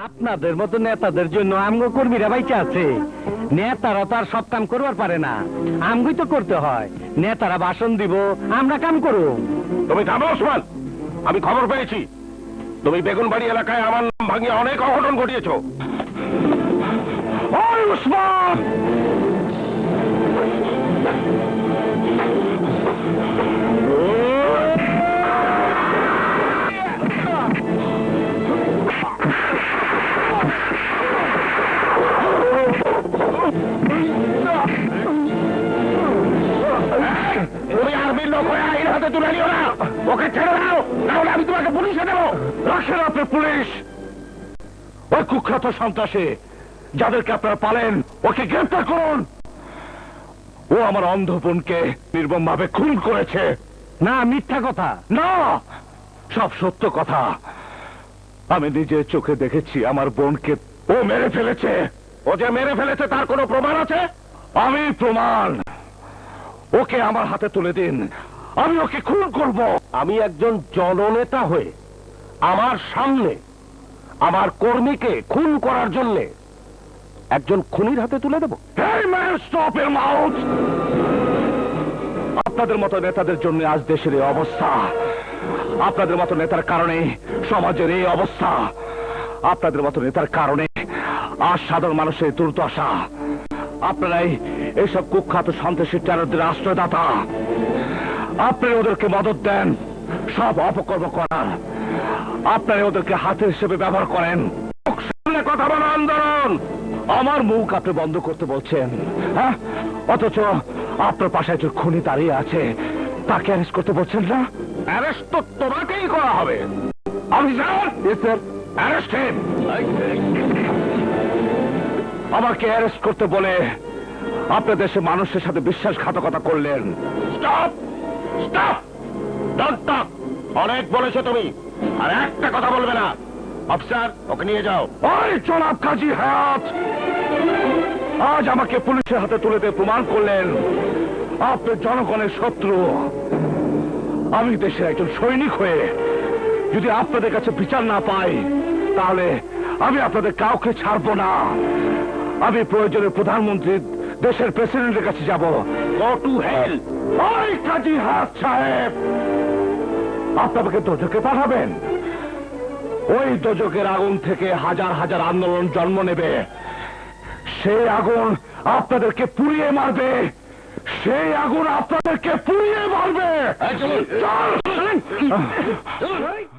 আপনাদের মতো নেতাদের জন্য আমগো কর্মীরা বাইচা আছে। নেতারা তো আর সব কাম করবার পারে না, আমগোই তো করতে হয়। নেতারা ভাষণ দিব, আমরা কাম করব। তুমি থামো ওসমান, আমি খবর পেয়েছি তুমি বেগুনবাড়ি এলাকায় আমার নাম ভাঙিয়ে অনেক অঘটন ঘটিয়েছ। ওই ওসমান, তুমি আর্মির লোক হয়ে আইন হাতে তুলে নিও না। ওকে ছেড়ে দাও, নাহলে আমি তোমাকে পুলিশে দেবো। রাখেন আপনি পুলিশ। ওই কুখ্যাত সন্ত্রাসী যাদেরকে আপনারা পালেন, ওকে গ্রেফতার করুন। ও আমার অন্ধ বোনকে নির্মম ভাবে খুন করেছে। না, মিথ্যা কথা। না, সব সত্য কথা। আমি নিজের চোখে দেখেছি আমার বোনকে ও মেরে ফেলেছে। ও যে মেরে ফেলেছে তার কোনো প্রমাণ আছে? আমি প্রমাণ। ওকে আমার হাতে তুলে দিন, আমি ওকে খুন করব। আমি একজন জননেতা হয়ে আমার সামনে আমার কর্মীকে খুন করার জন্য একজন খুনির হাতে তুলে দেব? আপনাদের মতো নেতাদের জন্য আজ দেশের এই অবস্থা। আপনাদের মতো নেতার কারণে সমাজের এই অবস্থা। আপনাদের মতো নেতার কারণে আজ সাধারণ মানুষের দুর্দশা। আপনারাই এইসব কুখ্যাত সন্ত্রাসী টেররদের আশ্রয়দাতা। আপনারা ওদেরকে মদত দেন সব অপকর্ম করার। আপনারা ওদেরকে হাতের হিসেবে ব্যবহার করেন। সামনে কথা বলা আন্দোলন। আমার মুখ আপনি বন্ধ করতে বলছেন, হ্যাঁ? অথচ আপনার পাশে একজন খুনি দাঁড়িয়ে আছে, তাকে অ্যারেস্ট করতে বলছেন না? অ্যারেস্ট তো তোমাকেই করা হবে। Officer, sir, arrest him. আমাকে অ্যারেস্ট করতে বলে আপনার দেশে মানুষের সাথে বিশ্বাসঘাতকতা করলেন। Stop, stop, don't talk. অনেক বলেছো তুমি, আর একটা কথা বলবে না। অফিসার, ওকে নিয়ে যাও। ওই জনাব কাজী হায়াত, আজ আমাকে পুলিশের হাতে তুলে দিয়ে প্রমাণ করলেন আপনি জনগণের শত্রু। আমি দেশের একজন সৈনিক হয়ে যদি আপনাদের কাছে বিচার না পাই, তাহলে আমি আপনাদের কাউকে ছাড়বো না। আমি প্রয়োজনে প্রধানমন্ত্রী, দেশের প্রেসিডেন্টের কাছে যাব। Go to hell. ওই কাজী হায়াত সাহেব, আপনাকে দোজকে পাঠাবেন। ওই দোজকের আগুন থেকে হাজার হাজার আন্দোলন জন্ম নেবে। সেই আগুন আপনাদেরকে পুড়িয়ে মারবে। সেই আগুন আপনাদেরকে পুড়িয়ে মারবে। চল।